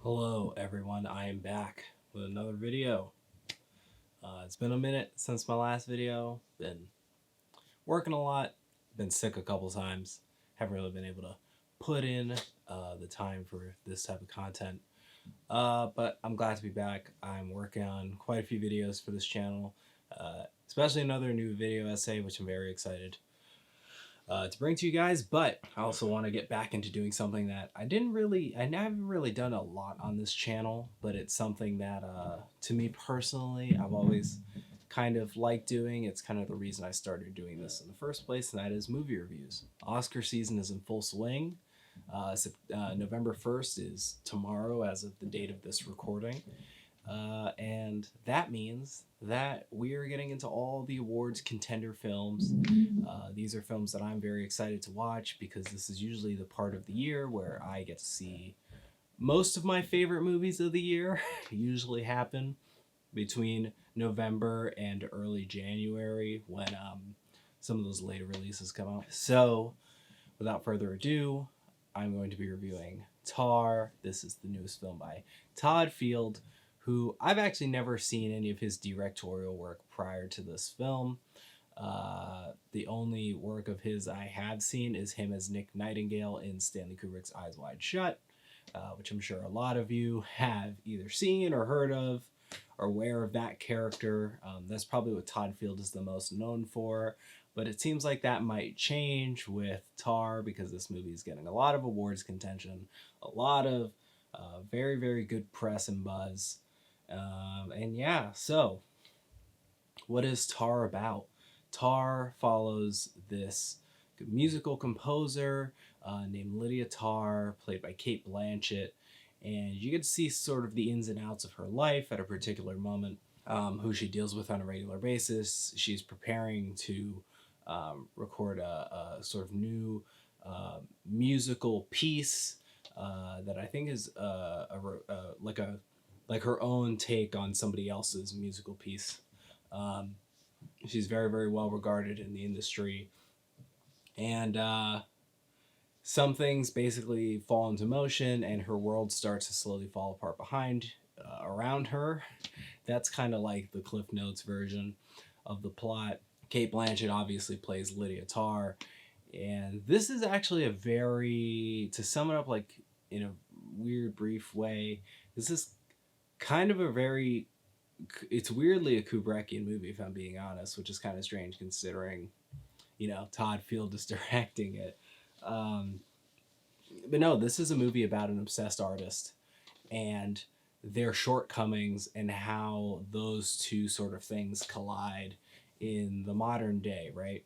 Hello everyone, I am back with another video. It's been a minute since my last video. Been working a lot, been sick a couple times, haven't really been able to put in the time for this type of content. But I'm glad to be back. I'm working on quite a few videos for this channel, especially another new video essay, which I'm very excited to bring to you guys. But I also want to get back into doing something that I haven't really done a lot on this channel, but it's something that to me personally I've always kind of liked doing. It's kind of the reason I started doing this in the first place, and that is movie reviews. Oscar season is in full swing. November 1st is tomorrow as of the date of this recording. And that means that we are getting into all the awards contender films. These are films that I'm very excited to watch because this is usually the part of the year where I get to see most of my favorite movies of the year usually happen between November and early January when some of those later releases come out. So without further ado, I'm going to be reviewing Tar. This is the newest film by Todd Field, who I've actually never seen any of his directorial work prior to this film. The only work of his I have seen is him as Nick Nightingale in Stanley Kubrick's Eyes Wide Shut, which I'm sure a lot of you have either seen or heard of or aware of that character. That's probably what Todd Field is the most known for, but it seems like that might change with Tar because this movie is getting a lot of awards contention, a lot of very, very good press and buzz. And yeah, so what is Tar about? Tar follows this musical composer named Lydia Tarr, played by Cate Blanchett, and you get to see sort of the ins and outs of her life at a particular moment, who she deals with on a regular basis. She's preparing to record a sort of new musical piece that I think is like her own take on somebody else's musical piece. She's very, very well regarded in the industry, and some things basically fall into motion, and her world starts to slowly fall apart around her. That's kind of like the Cliff Notes version of the plot. Cate Blanchett obviously plays Lydia Tarr, and this is actually to sum it up like in a weird, brief way, this is kind of it's weirdly a Kubrickian movie, if I'm being honest, which is kind of strange considering, Todd Field is directing it. But no, this is a movie about an obsessed artist and their shortcomings and how those two sort of things collide in the modern day, right?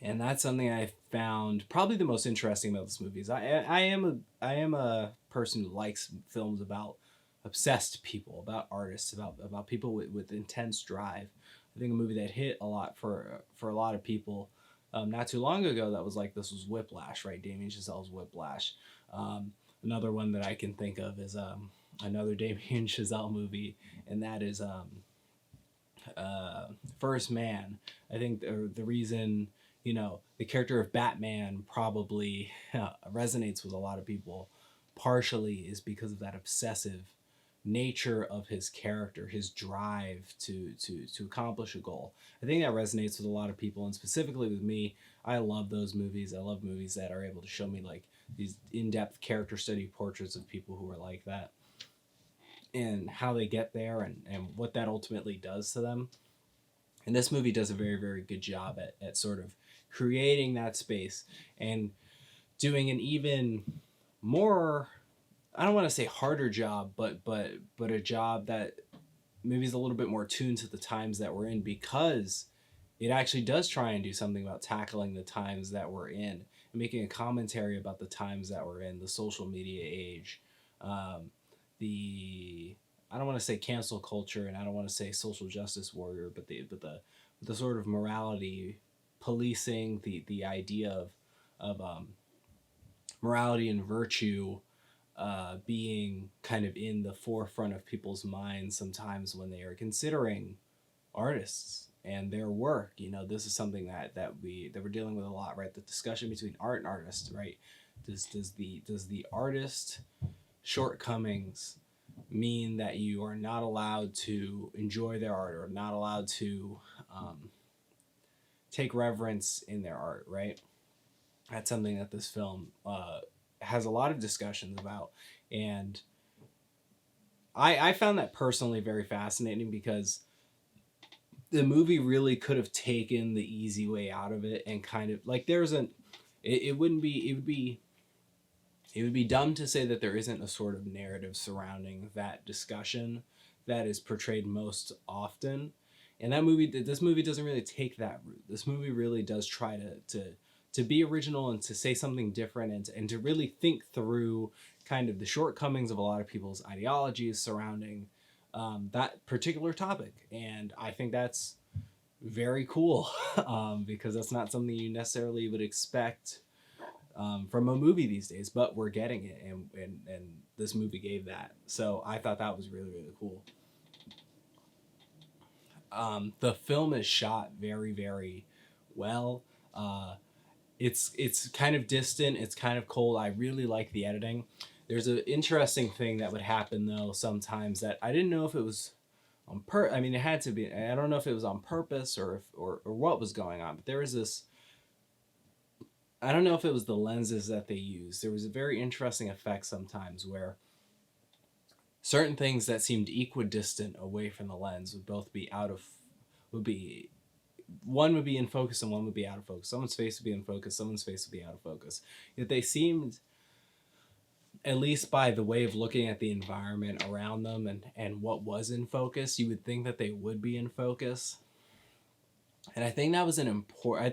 And that's something I found probably the most interesting about this movie. I am a person who likes films about obsessed people, about artists, about people with intense drive. I think a movie that hit a lot for a lot of people not too long ago that was like this was Whiplash, right? Damien Chazelle's Whiplash. Another one that I can think of is another Damien Chazelle movie, and that is First Man. I think the reason the character of Batman probably resonates with a lot of people partially is because of that obsessive nature of his character, his drive to accomplish a goal. I think that resonates with a lot of people, and specifically with me. I love those movies. I love movies that are able to show me like these in-depth character study portraits of people who are like that and how they get there and what that ultimately does to them. And this movie does a very, very good job at sort of creating that space and doing an even more, I don't want to say harder job, but a job that maybe is a little bit more tuned to the times that we're in, because it actually does try and do something about tackling the times that we're in and making a commentary about the times that we're in, the social media age, the I don't want to say cancel culture, and I don't want to say social justice warrior, but the sort of morality policing, the idea of morality and virtue being kind of in the forefront of people's minds sometimes when they are considering artists and their work. This is something that we're dealing with a lot, right? The discussion between art and artist, right? Does the artist shortcomings mean that you are not allowed to enjoy their art or not allowed to take reverence in their art, right? That's something that this film has a lot of discussions about. And I found that personally very fascinating because the movie really could have taken the easy way out of it and kind of like it wouldn't be it would be dumb to say that there isn't a sort of narrative surrounding that discussion that is portrayed most often. And this movie doesn't really take that route. This movie really does try to be original and to say something different and to really think through kind of the shortcomings of a lot of people's ideologies surrounding that particular topic. And I think that's very cool because that's not something you necessarily would expect from a movie these days, but we're getting it, and this movie gave that. So I thought that was really, really cool. The film is shot very, very well. It's kind of distant. It's kind of cold. I really like the editing. There's an interesting thing that would happen though sometimes that I didn't know if it was I mean, it had to be. I don't know if it was on purpose or what was going on. But there was this. I don't know if it was the lenses that they used. There was a very interesting effect sometimes where certain things that seemed equidistant away from the lens would both be would be one would be in focus and one would be out of focus. Someone's face would be in focus, someone's face would be out of focus. Yet they seemed, at least by the way of looking at the environment around them and what was in focus, you would think that they would be in focus. And I think that was an important. I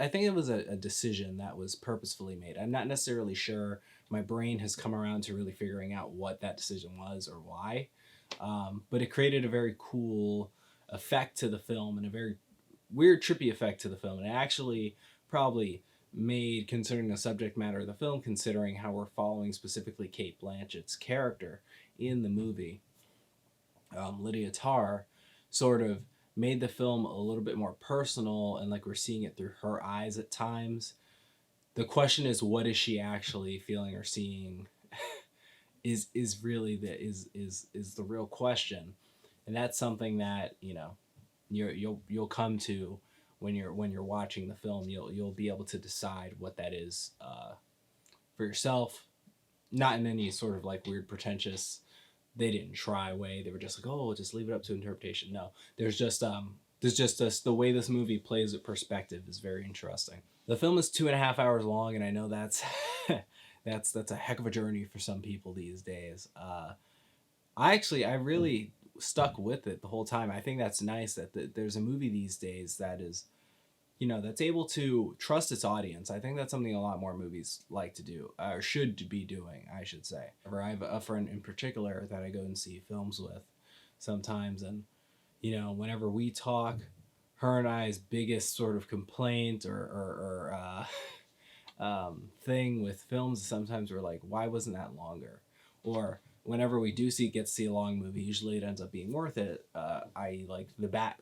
think it was a decision that was purposefully made. I'm not necessarily sure. My brain has come around to really figuring out what that decision was or why, but it created a very cool effect to the film and a very weird, trippy effect to the film. And it actually probably made, considering the subject matter of the film, considering how we're following specifically Cate Blanchett's character in the movie, Lydia Tarr, sort of made the film a little bit more personal and like we're seeing it through her eyes at times. The question is, what is she actually feeling or seeing? is really is the real question, and that's something that you'll come to when you're watching the film. You'll be able to decide what that is for yourself, not in any sort of like weird pretentious. They didn't try way. They were just like, oh, just leave it up to interpretation. No, there's just the way this movie plays with perspective is very interesting. The film is 2.5 hours long, and I know that's that's a heck of a journey for some people these days. I really stuck with it the whole time. I think that's nice that there's a movie these days that is, that's able to trust its audience. I think that's something a lot more movies like to do, or should be doing, I should say. I have a friend in particular that I go and see films with sometimes, and, whenever we talk, her and I's biggest sort of complaint or thing with films sometimes we're like, why wasn't that longer? Or whenever we get to see a long movie, usually it ends up being worth it. I like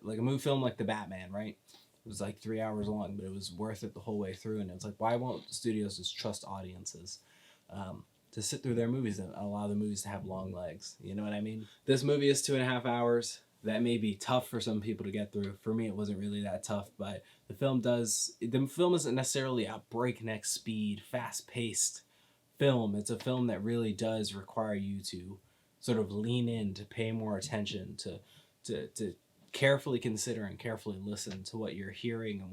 like a movie film like The Batman, right? It was like 3 hours long, but it was worth it the whole way through. And it's like, why won't studios just trust audiences to sit through their movies and allow the movies to have long legs? You know what I mean? This movie is 2.5 hours. That may be tough for some people to get through. For me, it wasn't really that tough, but the film isn't necessarily a breakneck speed, fast-paced film. It's a film that really does require you to sort of lean in, to pay more attention, to carefully consider and carefully listen to what you're hearing and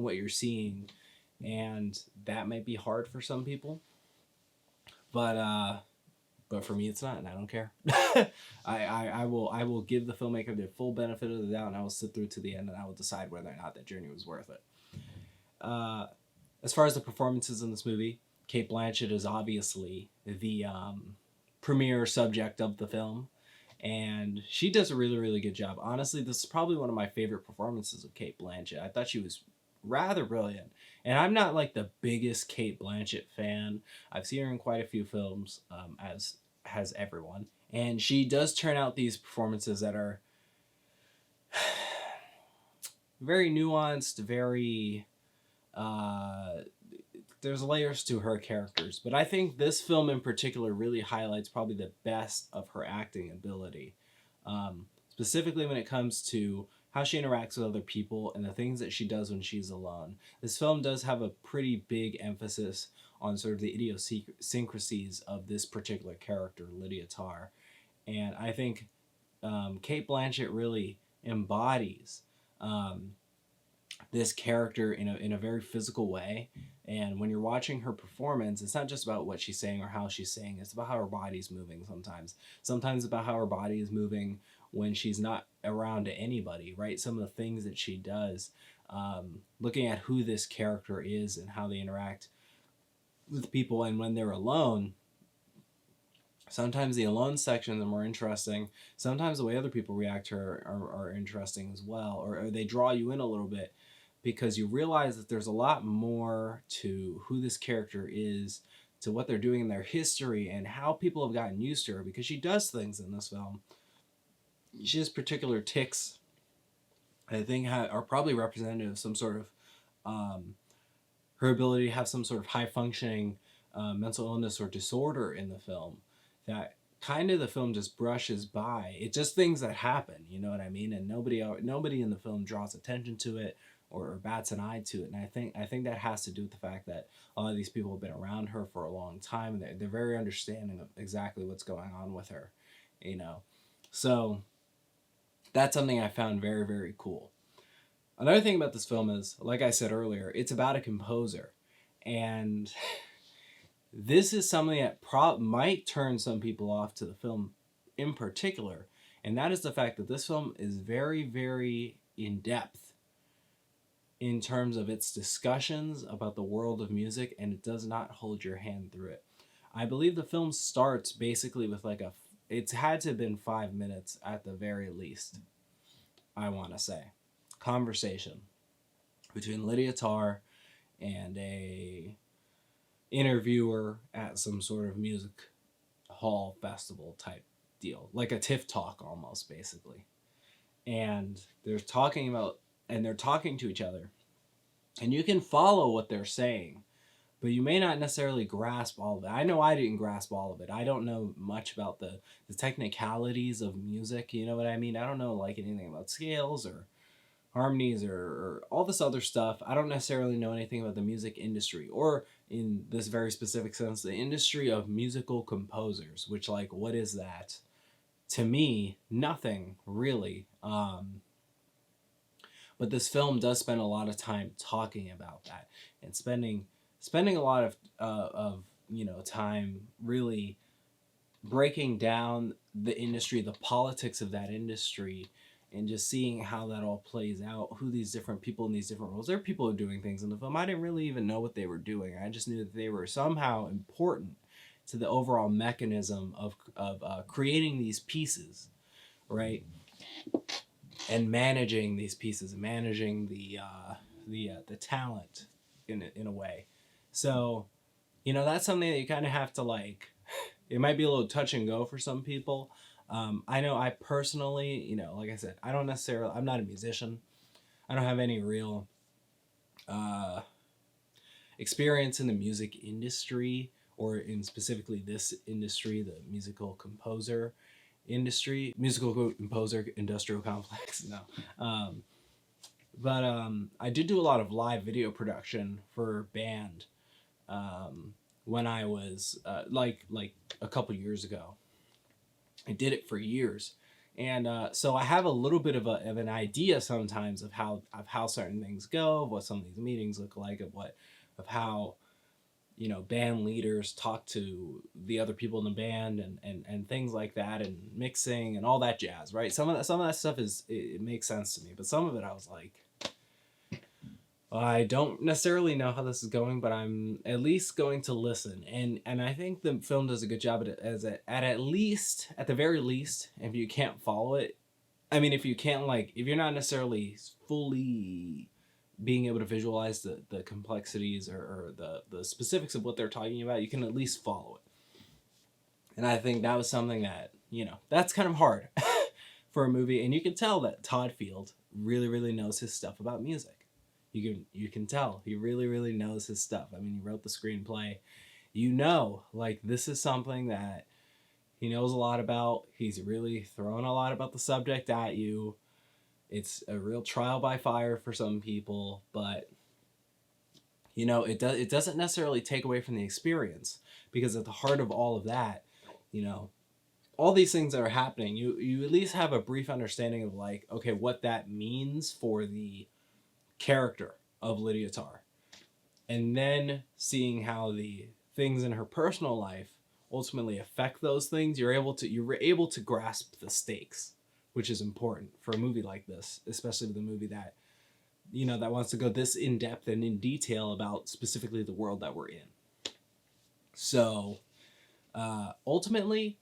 what you're seeing. And that might be hard for some people, but for me it's not, and I don't care. I will give the filmmaker the full benefit of the doubt, and I will sit through to the end, and I will decide whether or not that journey was worth it. As far as the performances in this movie, Cate Blanchett is obviously the premier subject of the film, and she does a really, really good job. Honestly, this is probably one of my favorite performances of Cate Blanchett. I thought she was rather brilliant. And I'm not like the biggest Cate Blanchett fan. I've seen her in quite a few films, as has everyone. And she does turn out these performances that are very nuanced, very there's layers to her characters, but I think this film in particular really highlights probably the best of her acting ability, specifically when it comes to how she interacts with other people and the things that she does when she's alone. This film does have a pretty big emphasis on sort of the idiosyncrasies of this particular character, Lydia Tarr, and I think Cate Blanchett really embodies this character in a very physical way. And when you're watching her performance, it's not just about what she's saying or how she's saying, it's about how her body's moving sometimes about how her body is moving when she's not around anybody, right? Some of the things that she does, looking at who this character is and how they interact with people, and when they're alone, sometimes the alone sections are more interesting. Sometimes the way other people react to her are interesting as well, or they draw you in a little bit because you realize that there's a lot more to who this character is, to what they're doing in their history, and how people have gotten used to her, because she does things in this film. She has particular tics I think are probably representative of some sort of her ability to have some sort of high functioning mental illness or disorder in the film that kind of the film just brushes by. It's just things that happen, you know what I mean? And nobody in the film draws attention to it or bats an eye to it. And I think that has to do with the fact that a lot of these people have been around her for a long time, and they're very understanding of exactly what's going on with her, you know. So that's something I found very, very cool. Another thing about this film is, like I said earlier, it's about a composer. And this is something that might turn some people off to the film in particular. And that is the fact that this film is very, very in depth in terms of its discussions about the world of music, and it does not hold your hand through it. I believe the film starts basically with it's had to have been 5 minutes at the very least, I want to say, conversation between Lydia Tarr and a interviewer at some sort of music hall festival type deal, like a TIFF talk almost, basically. And they're talking to each other, and you can follow what they're saying, but you may not necessarily grasp all of it. I know I didn't grasp all of it. I don't know much about the technicalities of music, you know what I mean? I don't know like anything about scales or harmonies or all this other stuff. I don't necessarily know anything about the music industry, or in this very specific sense, the industry of musical composers, which, like, what is that? To me, nothing really. But this film does spend a lot of time talking about that, and spending a lot of time really breaking down the industry, the politics of that industry, and just seeing how that all plays out, who these different people in these different roles. There are people who are doing things in the film I didn't really even know what they were doing. I just knew that they were somehow important to the overall mechanism of creating these pieces, right? And managing these pieces, and managing the talent in a way. So, that's something that you kind of have to like. It might be a little touch and go for some people. I know I personally, like I said, I'm not a musician. I don't have any real experience in the music industry, or in specifically this industry, the musical composer industry, musical composer industrial complex. No. But I did do a lot of live video production for band when I was like a couple years ago. I did it for years, and so I have a little bit of an idea sometimes of how certain things go, of what some of these meetings look like, of how band leaders talk to the other people in the band, and things like that, and mixing and all that jazz, right? Some of that stuff it makes sense to me, but some of it I was like, I don't necessarily know how this is going, but I'm at least going to listen. And I think the film does a good job at the very least, if you can't follow it, I mean, if you're not necessarily fully being able to visualize the complexities or the specifics of what they're talking about, you can at least follow it. And I think that was something that, that's kind of hard for a movie. And you can tell that Todd Field really, really knows his stuff about music. You can tell he really knows his stuff. I mean, he wrote the screenplay. You know, like, this is something that he knows a lot about. He's really throwing a lot about the subject at you. It's a real trial by fire for some people, but it doesn't necessarily take away from the experience, because at the heart of all of that, all these things that are happening, you at least have a brief understanding of, like, okay, what that means for the character of Lydia Tarr. And then seeing how the things in her personal life ultimately affect those things, you're able to grasp the stakes, which is important for a movie like this, especially with a movie that that wants to go this in depth and in detail about specifically the world that we're in. So ultimately,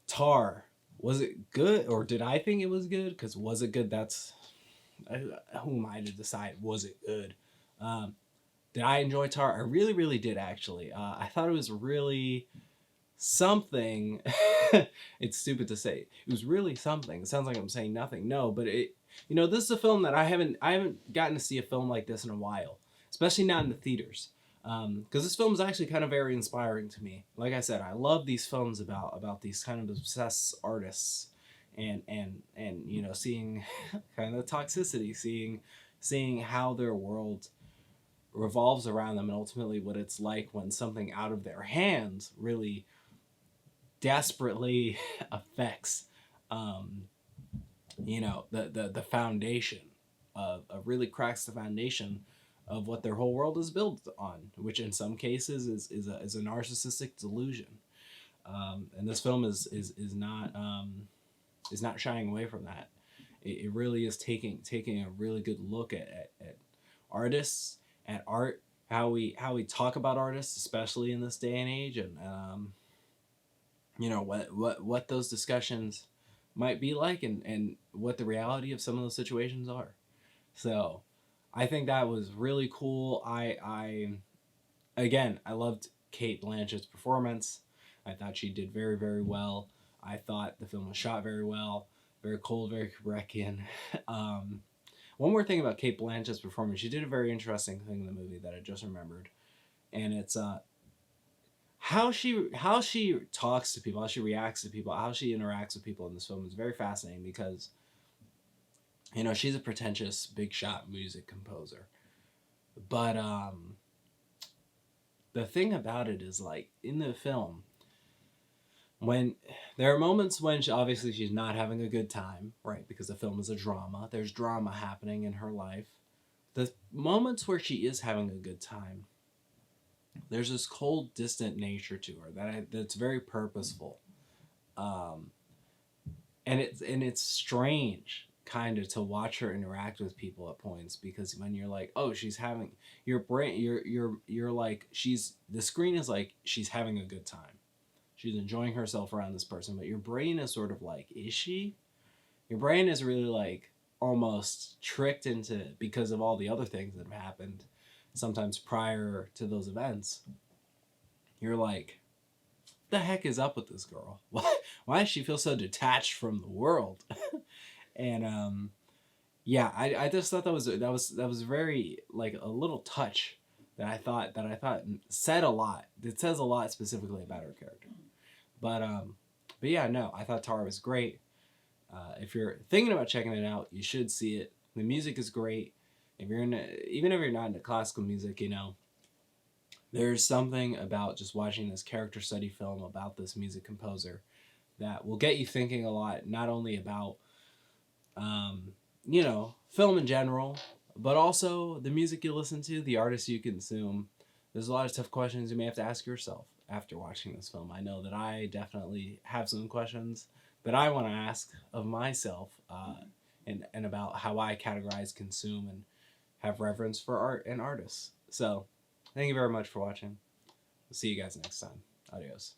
Tar, was it good, or did I think it was good? Because was it good? Who am I to decide? Was it good? Did I enjoy Tar? I really did, actually. I thought it was really something. It's stupid to say. It was really something. It sounds like I'm saying nothing. No, but this is a film that I haven't gotten to see a film like this in a while, especially not in the theaters. Because this film is actually kind of very inspiring to me. Like I said, I love these films about these kind of obsessed artists, and seeing kind of the toxicity, seeing how their world revolves around them, and ultimately what it's like when something out of their hands really desperately affects the foundation really cracks the foundation of what their whole world is built on, which in some cases is a narcissistic delusion. And this film is not shying away from that. It really is taking a really good look at artists, at art, how we talk about artists, especially in this day and age, and what those discussions might be like, and what the reality of some of those situations are. So I think that was really cool. I loved Cate Blanchett's performance. I thought she did very well. I thought the film was shot very well, very cold, very Kubrickian. One more thing about Cate Blanchett's performance, she did a very interesting thing in the movie that I just remembered, and it's how she talks to people, how she reacts to people, how she interacts with people in this film is very fascinating, because she's a pretentious big shot music composer, but the thing about it is, like, in the film, when there are moments when obviously she's not having a good time, right? Because the film is a drama. There's drama happening in her life. The moments where she is having a good time, there's this cold, distant nature to her that's very purposeful, and it's strange kind of to watch her interact with people at points, because when you're like, oh, she's having your brain, you're like, the screen is like she's having a good time. She's enjoying herself around this person, but your brain is sort of like, is she? Your brain is really, like, almost tricked into, because of all the other things that have happened sometimes prior to those events. You're like, what the heck is up with this girl? Why does she feel so detached from the world? And I just thought that was very, like, a little touch that I thought said a lot. It says a lot specifically about her character. But yeah, no, I thought Tar was great. If you're thinking about checking it out, you should see it. The music is great. Even if you're not into classical music, there's something about just watching this character study film about this music composer that will get you thinking a lot, not only about film in general, but also the music you listen to, the artists you consume. There's a lot of tough questions you may have to ask yourself after watching this film. I know that I definitely have some questions that I want to ask of myself, and about how I categorize, consume, and have reverence for art and artists. So, thank you very much for watching. We'll see you guys next time. Adios.